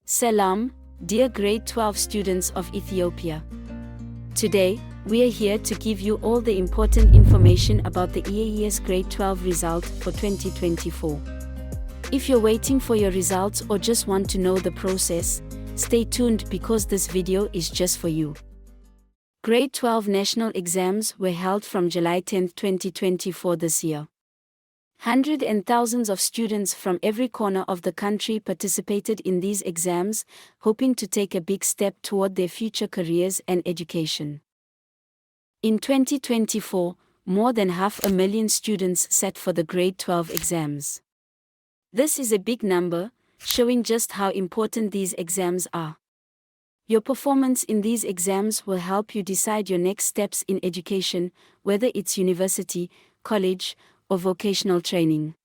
Salam, dear grade 12 students of Ethiopia. Today, we are here to give you all the important information about the EAES Grade 12 result for 2024. If you're waiting for your results or just want to know the process, stay tuned because this video is just for you. Grade 12 national exams were held from July 10, 2024 this year. Hundreds and thousands of students from every corner of the country participated in these exams, hoping to take a big step toward their future careers and education. In 2024, more than 500,000 students sat for the grade 12 exams. This is a big number, showing just how important these exams are. Your performance in these exams will help you decide your next steps in education, whether it's university, college, or vocational training.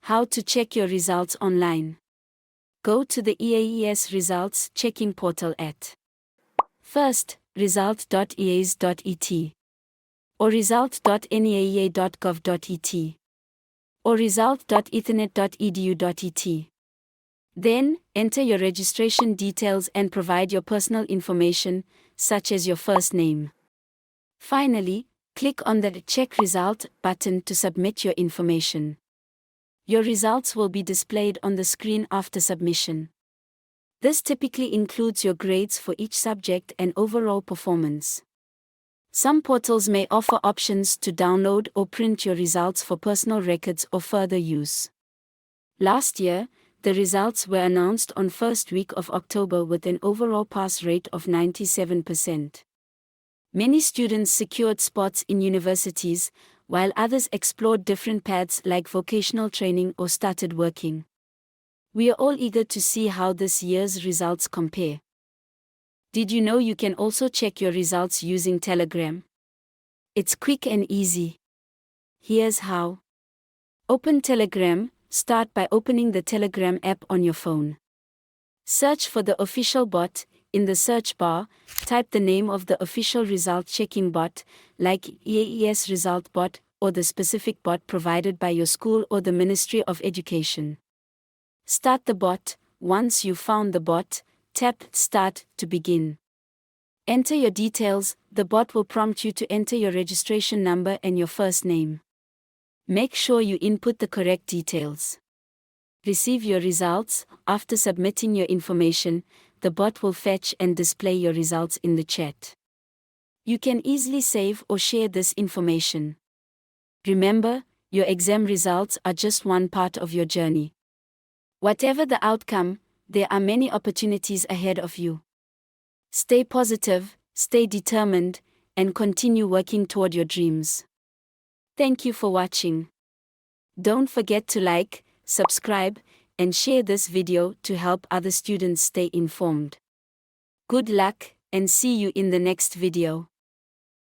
How to check your results online? Go to the EAES results checking portal at first, result.eaes.et or result.neaea.gov.et or result.ethernet.edu.et. Then, enter your registration details and provide your personal information, such as your first name. Finally, click on the Check Result button to submit your information. Your results will be displayed on the screen after submission. This typically includes your grades for each subject and overall performance. Some portals may offer options to download or print your results for personal records or further use. Last year, the results were announced on first week of October with an overall pass rate of 97%. Many students secured spots in universities, while others explored different paths like vocational training or started working. We are all eager to see how this year's results compare. Did you know you can also check your results using Telegram? It's quick and easy. Here's how. Open Telegram. Start by opening the Telegram app on your phone. Search for the official bot. In the search bar, type the name of the official result checking bot, like EAES Result Bot, or the specific bot provided by your school or the Ministry of Education. Start the bot. Once you've found the bot, tap Start to begin. Enter your details. The bot will prompt you to enter your registration number and your first name. Make sure you input the correct details. Receive your results. After submitting your information, the bot will fetch and display your results in the chat. You can easily save or share this information. Remember, your exam results are just one part of your journey. Whatever the outcome, there are many opportunities ahead of you. Stay positive, stay determined, and continue working toward your dreams. Thank you for watching. Don't forget to like, subscribe, and share this video to help other students stay informed. Good luck, and see you in the next video.